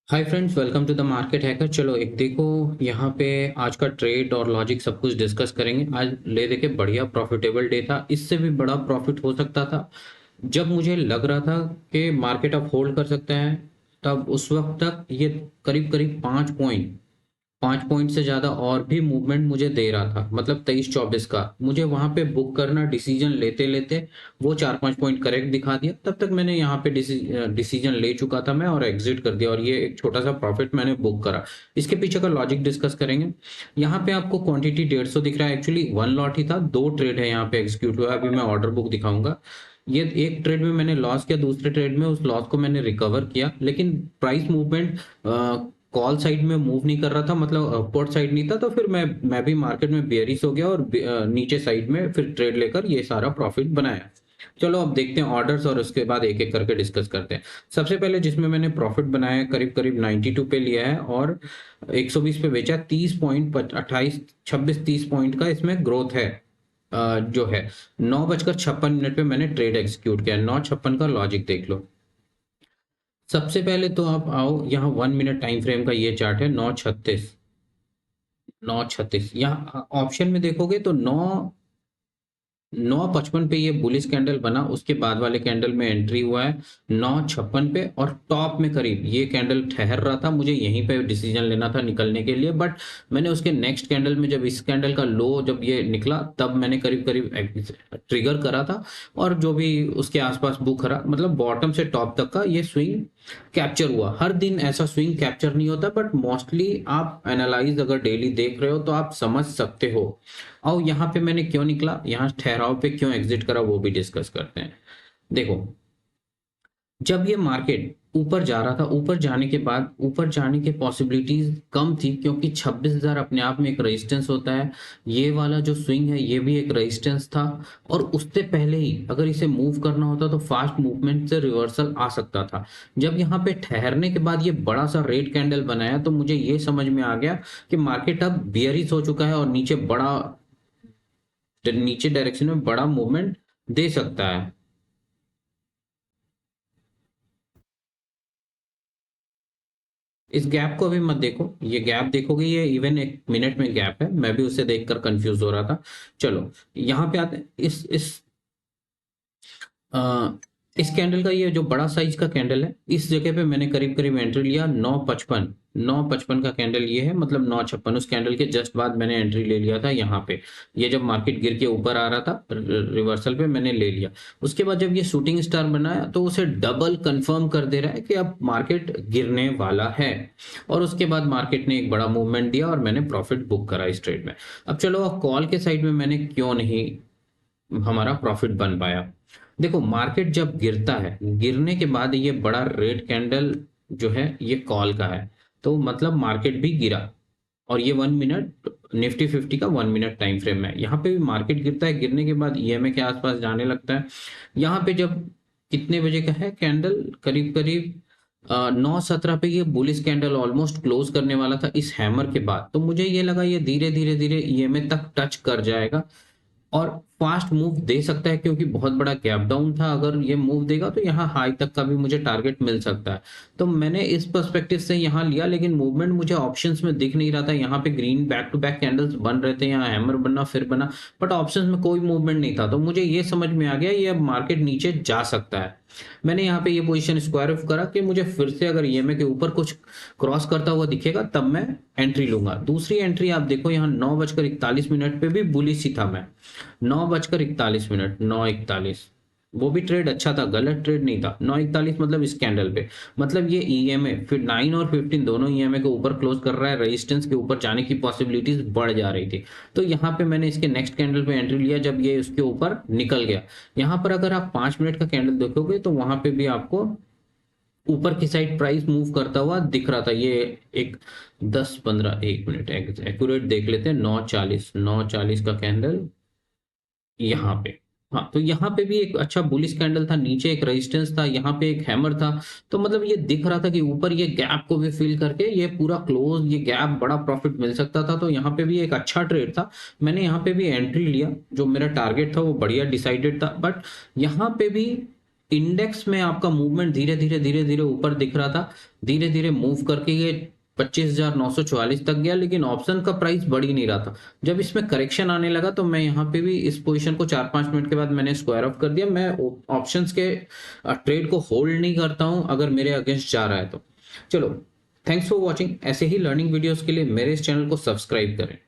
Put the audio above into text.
Hi friends, welcome to the market hacker. चलो एक देखो, यहाँ पे आज का ट्रेड और लॉजिक सब कुछ डिस्कस करेंगे। आज ले देके बढ़िया प्रॉफिटेबल डे था। इससे भी बड़ा प्रॉफिट हो सकता था। जब मुझे लग रहा था कि मार्केट अब होल्ड कर सकता है, तब उस वक्त तक ये करीब करीब 5 पॉइंट से ज़्यादा और भी मूवमेंट मुझे दे रहा था। मतलब 23-24 का मुझे वहाँ पे बुक करना, डिसीजन लेते लेते वो 4-5 पॉइंट करेक्ट दिखा दिया। तब तक मैंने यहाँ पे डिसीजन ले चुका था मैं, और एग्जिट कर दिया, और ये एक छोटा सा प्रॉफिट मैंने बुक करा। इसके पीछे का लॉजिक डिस्कस करेंगे। यहाँ पे आपको क्वांटिटी 150 दिख रहा है। एक्चुअली वन लॉट ही था, 2 ट्रेड है यहाँ पे एग्जीक्यूट हुआ। अभी मैं ऑर्डर बुक दिखाऊंगा। ये एक ट्रेड में मैंने लॉस किया, दूसरे ट्रेड में उस लॉस को मैंने रिकवर किया, लेकिन प्राइस मूवमेंट कॉल साइड में मूव नहीं कर रहा था, मतलब अपवर्ड साइड नहीं था। तो फिर मैं भी मार्केट में बेयरिश हो गया, और नीचे साइड में फिर ट्रेड लेकर ये सारा प्रॉफिट बनाया। चलो अब देखते हैं ऑर्डर्स, और उसके बाद एक एक करके डिस्कस करते हैं। सबसे पहले जिसमें मैंने प्रॉफिट बनाया, करीब करीब 92 पे लिया है और 120 पे बेचा। 30 पॉइंट, 28, 26, 30 पॉइंट का इसमें ग्रोथ है। जो है 9:56 पे मैंने ट्रेड एग्जीक्यूट किया। 9:56 का लॉजिक देख लो। सबसे पहले तो आप आओ, यहाँ 1 मिनट टाइम फ्रेम का ये चार्ट है। 9:36 यहाँ ऑप्शन में देखोगे तो 9:55 पे ये बुलिश कैंडल बना। उसके बाद वाले कैंडल में एंट्री हुआ है 9:56 पे, और टॉप में करीब ये कैंडल ठहर रहा था। मुझे यहीं पे डिसीजन लेना था निकलने के लिए, बट मैंने उसके नेक्स्ट कैंडल में, जब इस कैंडल का लो जब ये निकला, तब मैंने करीब करीब ट्रिगर करा था, और जो भी उसके आसपास बुक करा, मतलब बॉटम से टॉप तक का ये स्विंग कैप्चर हुआ। हर दिन ऐसा स्विंग कैप्चर नहीं होता, बट मोस्टली आप एनालाइज अगर डेली देख रहे हो तो आप समझ सकते हो। और यहाँ पे मैंने क्यों निकला, यहाँ ठहराव पे क्यों एग्जिट करा, वो भी डिस्कस करते हैं। देखो, जब ये मार्केट ऊपर जा रहा था, ऊपर जाने के बाद ऊपर जाने की पॉसिबिलिटीज कम थी, क्योंकि 26,000 अपने आप में एक रेजिस्टेंस होता है। ये वाला जो स्विंग है ये भी एक रेजिस्टेंस था, और उससे पहले ही अगर इसे मूव करना होता तो फास्ट मूवमेंट से रिवर्सल आ सकता था। जब यहाँ पे ठहरने के बाद ये बड़ा सा रेड कैंडल बनाया, तो मुझे ये समझ में आ गया कि मार्केट अब बियरिश हो चुका है, और नीचे डायरेक्शन में बड़ा मूवमेंट दे सकता है। इस गैप को अभी मत देखो, ये गैप देखोगे, ये इवन 1 मिनट में गैप है। मैं भी उसे देखकर कंफ्यूज हो रहा था। चलो यहाँ पे आते हैं। अ, इस कैंडल का, ये जो बड़ा साइज का कैंडल है, इस जगह पे मैंने करीब करीब एंट्री लिया। 9:55 का कैंडल ये है, मतलब 9:56 उस कैंडल के जस्ट बाद मैंने एंट्री ले लिया था यहाँ पे। ये जब मार्केट गिर के ऊपर आ रहा था रिवर्सल पे, मैंने ले लिया। उसके बाद जब ये शूटिंग स्टार बनाया, तो उसे डबल कंफर्म कर दे रहा है कि अब मार्केट गिरने वाला है। और उसके बाद मार्केट ने एक बड़ा मूवमेंट दिया, और मैंने प्रॉफिट बुक करा इस ट्रेड में। अब चलो, अब कॉल के साइड में मैंने क्यों नहीं हमारा प्रॉफिट बन पाया। देखो, मार्केट जब गिरता है, गिरने के बाद ये बड़ा रेड कैंडल जो है ये कॉल का है, तो मतलब मार्केट भी गिरा। और ये 1 मिनट निफ्टी 50 का 1 मिनट टाइम फ्रेम है। यहाँ पे भी मार्केट गिरता है, गिरने के बाद ईएमए के आसपास जाने लगता है। यहाँ पे जब कितने बजे का है कैंडल, करीब करीब 9:17 पे ये बुलिश कैंडल ऑलमोस्ट क्लोज करने वाला था इस हैमर के बाद। तो मुझे ये लगा ये धीरे धीरे धीरे ईएमए तक टच कर जाएगा, और फास्ट मूव दे सकता है, क्योंकि बहुत बड़ा गैप डाउन था। अगर ये मूव देगा तो यहाँ हाई तक का भी मुझे टारगेट मिल सकता है। तो मैंने इस पर्सपेक्टिव से यहाँ लिया, लेकिन मूवमेंट मुझे ऑप्शंस में दिख नहीं रहा था। यहाँ पे green back to back candles बन रहे थे, यहाँ हैमर बनना फिर बना, बट ऑप्शंस में कोई मूवमेंट नहीं था। तो मुझे ये समझ में आ गया ये अब मार्केट नीचे जा सकता है। मैंने यहाँ पे ये पोजीशन स्क्वायर ऑफ करा कि मुझे फिर से अगर ईएमए के ऊपर कुछ क्रॉस करता हुआ दिखेगा, तब मैं एंट्री लूंगा। दूसरी एंट्री आप देखो, यहाँ 9:41 पे भी बुलिश ही था मैं। 9:41, 9:41, वो भी ट्रेड अच्छा था, गलत ट्रेड नहीं था। 9:41 मतलब इस कैंडल पे, मतलब ये ईएमए फिर 9 और 15 दोनों ईएमए के ऊपर क्लोज कर रहा है। रेजिस्टेंस के ऊपर जाने की पॉसिबिलिटीज बढ़ जा रही थी। तो यहाँ पे मैंने इसके नेक्स्ट कैंडल पे एंट्री लिया, जब ये उसके ऊपर निकल गया। यहाँ पर अगर आप 5 मिनट का कैंडल देखोगे, तो वहां पे भी आपको ऊपर की साइड प्राइस मूव करता हुआ दिख रहा था। ये एक 10-15, 1 मिनट एक्यूरेट देख लेते हैं। 9:40 का कैंडल यहाँ पे। हाँ, तो यहाँ पे भी एक अच्छा बुलिश कैंडल था, नीचे एक रेजिस्टेंस था, यहाँ पे एक हैमर था। तो मतलब ये दिख रहा था कि ऊपर ये गैप को भी फिल करके ये पूरा क्लोज, ये गैप बड़ा प्रॉफिट मिल सकता था। तो यहाँ पे भी एक अच्छा ट्रेड था। मैंने यहाँ पे भी एंट्री लिया, जो मेरा टारगेट था वो बढ़िया डिसाइडेड था। बट यहाँ पे भी इंडेक्स में आपका मूवमेंट धीरे-धीरे ऊपर दिख रहा था। धीरे-धीरे मूव करके ये 25,944 तक गया, लेकिन ऑप्शन का प्राइस बढ़ ही नहीं रहा था। जब इसमें करेक्शन आने लगा तो मैं यहाँ पे भी इस पोज़ीशन को 4-5 मिनट के बाद मैंने स्क्वायर ऑफ कर दिया। मैं ऑप्शंस के ट्रेड को होल्ड नहीं करता हूँ अगर मेरे अगेंस्ट जा रहा है तो। चलो, थैंक्स फॉर वॉचिंग। ऐसे ही लर्निंग वीडियोज़ के लिए मेरे इस चैनल को सब्सक्राइब करें।